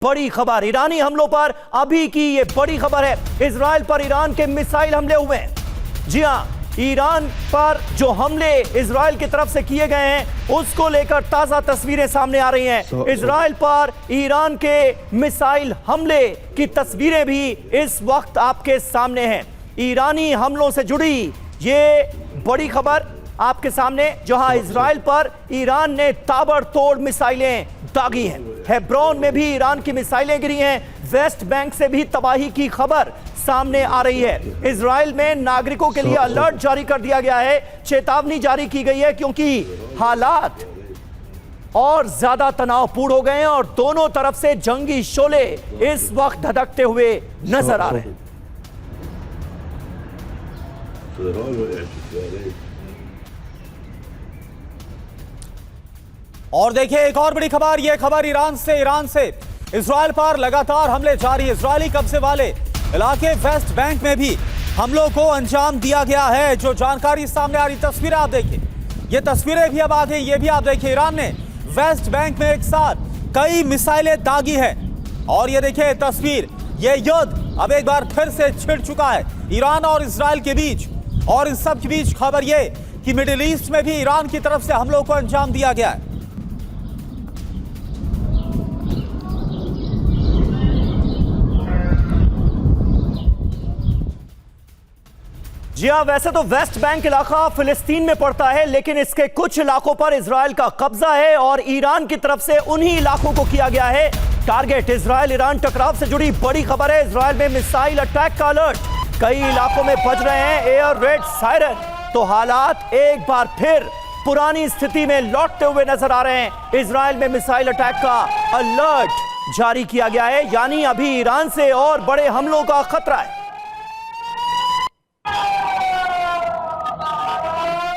बड़ी खबर ईरानी हमलों पर अभी की ये बड़ी खबर है। इजराइल पर ईरान के मिसाइल हमले हुए हैं। जी हां, ईरान पर जो हमले इजराइल की तरफ से किए गए हैं उसको लेकर ताजा तस्वीरें सामने आ रही हैं। इजराइल पर ईरान के मिसाइल हमले की तस्वीरें भी इस वक्त आपके सामने हैं। ईरानी हमलों से जुड़ी ये बड़ी खबर आपके सामने, जहां इजराइल पर ईरान ने ताबड़तोड़ मिसाइलें दागी हैं। हेब्रोन में भी ईरान की मिसाइलें गिरी हैं। वेस्ट बैंक से भी तबाही की खबर सामने आ रही है। इजराइल में नागरिकों के लिए अलर्ट जारी कर दिया गया है, चेतावनी जारी की गई है, क्योंकि हालात और ज्यादा तनावपूर्ण हो गए हैं और दोनों तरफ से जंगी शोले इस वक्त धधकते हुए नजर आ रहे हैं। और देखिए एक और बड़ी खबर, यह खबर ईरान से इजराइल पर लगातार हमले जारी। इजरायली कब्जे वाले इलाके वेस्ट बैंक में भी हमलों को अंजाम दिया गया है। जो जानकारी सामने आ रही, तस्वीरें आप देखिए, ये तस्वीरें भी अब आ गई, ये भी आप देखिए। ईरान ने वेस्ट बैंक में एक साथ कई मिसाइलें दागी है और ये देखिए तस्वीर, ये युद्ध अब एक बार फिर से छिड़ चुका है ईरान और इजराइल के बीच। और इन सब के बीच खबर ये कि मिडिल ईस्ट में भी ईरान की तरफ से हमलों को अंजाम दिया गया है। जी हां, वैसे तो वेस्ट बैंक इलाका फिलिस्तीन में पड़ता है, लेकिन इसके कुछ इलाकों पर इजराइल का कब्जा है और ईरान की तरफ से उन्हीं इलाकों को किया गया है टारगेट। इजराइल ईरान टकराव से जुड़ी बड़ी खबर है। इजराइल में मिसाइल अटैक का अलर्ट कई इलाकों में बज रहे हैं, एयर रेड सायरन। तो हालात एक बार फिर पुरानी स्थिति में लौटते हुए नजर आ रहे हैं। इजराइल में मिसाइल अटैक का अलर्ट जारी किया गया है, यानी अभी ईरान से और बड़े हमलों का खतरा है।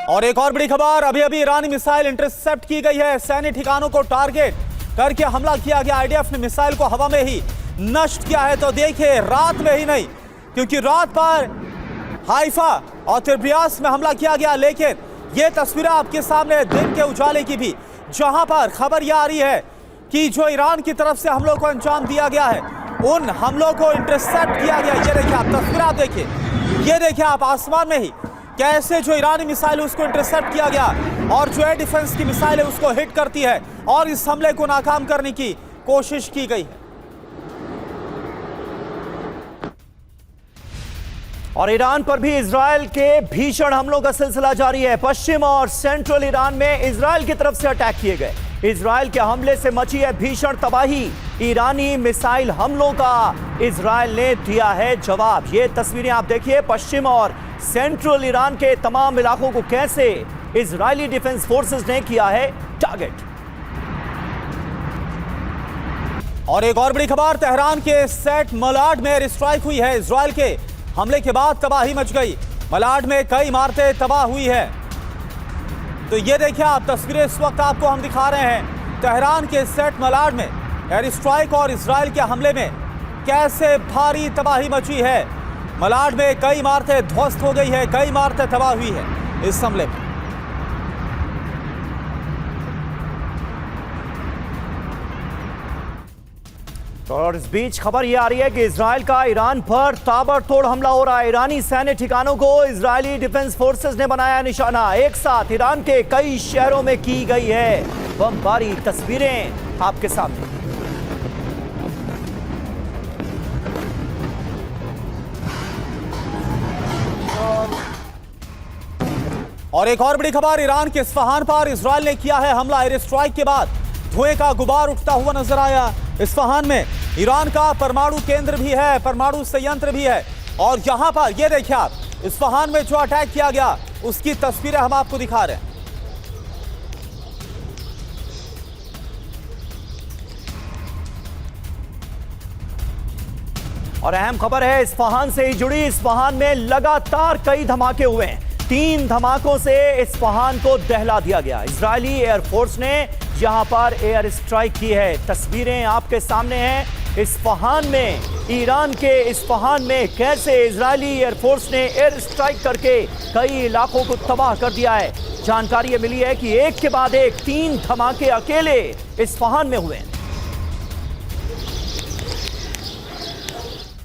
और एक और बड़ी खबर, अभी अभी ईरानी मिसाइल इंटरसेप्ट की गई है। सैन्य ठिकानों को टारगेट करके हमला किया गया। आईडीएफ ने मिसाइल को हवा में ही नष्ट किया है। तो देखिए, रात में ही नहीं, क्योंकि रात पर हाइफा और तिब्रियास में हमला किया गया, लेकिन ये तस्वीरें आपके सामने दिन के उजाले की भी, जहां पर खबर यह आ रही है कि जो ईरान की तरफ से हमलों को अंजाम दिया गया है, उन हमलों को इंटरसेप्ट किया गया। ये देखिए आप तस्वीरें, आप देखिए, ये देखिए आप आसमान में ही कैसे जो ईरानी मिसाइल है उसको इंटरसेप्ट किया गया और जो एयर डिफेंस की मिसाइल है उसको हिट करती है और इस हमले को नाकाम करने की कोशिश की गई है। और ईरान पर भी इजराइल के भीषण हमलों का सिलसिला जारी है। पश्चिम और सेंट्रल ईरान में इजराइल की तरफ से अटैक किए गए। इजराइल के हमले से मची है भीषण तबाही। ईरानी मिसाइल हमलों का इजराइल ने दिया है जवाब। ये तस्वीरें आप देखिए, पश्चिम और सेंट्रल ईरान के तमाम इलाकों को कैसे इजरायली डिफेंस फोर्सेस ने किया है टारगेट। और एक और बड़ी खबर, तेहरान के सेट मलाड में एयर स्ट्राइक हुई है। इजराइल के हमले के बाद तबाही मच गई। मलाड में कई इमारतें तबाह हुई है। तो ये देखिए आप तस्वीरें इस वक्त आपको हम दिखा रहे हैं। तेहरान के सेट मलाड में एयर स्ट्राइक और इजराइल के हमले में कैसे भारी तबाही मची है। मलाड में कई इमारतें ध्वस्त हो गई है, कई इमारतें तबाह हुई है इस हमले में। और इस बीच खबर यह आ रही है कि इजराइल का ईरान पर ताबड़तोड़ हमला हो रहा है। ईरानी सैन्य ठिकानों को इजरायली डिफेंस फोर्सेस ने बनाया निशाना। एक साथ ईरान के कई शहरों में की गई है बमबारी। तस्वीरें आपके सामने। और एक और बड़ी खबर, ईरान के इस्फहान पर इजराइल ने किया है हमला। एयर स्ट्राइक के बाद धुएं का गुबार उठता हुआ नजर आया। इस्फहान में ईरान का परमाणु केंद्र भी है, परमाणु संयंत्र भी है। और यहां पर ये देखिए आप, इस्फहान में जो अटैक किया गया उसकी तस्वीरें हम आपको दिखा रहे हैं। और अहम खबर है इस्फहान से ही जुड़ी। इस्फहान में लगातार कई धमाके हुए हैं। 3 धमाकों से इस्फहान को दहला दिया गया। इजरायली एयरफोर्स ने यहां पर एयर स्ट्राइक की है। तस्वीरें आपके सामने हैं। इस्फहान में, ईरान के इस्फहान में कैसे इजरायली एयरफोर्स ने एयर स्ट्राइक करके कई इलाकों को तबाह कर दिया है। जानकारी ये मिली है कि एक के बाद एक 3 धमाके अकेले इस्फहान में हुए हैं।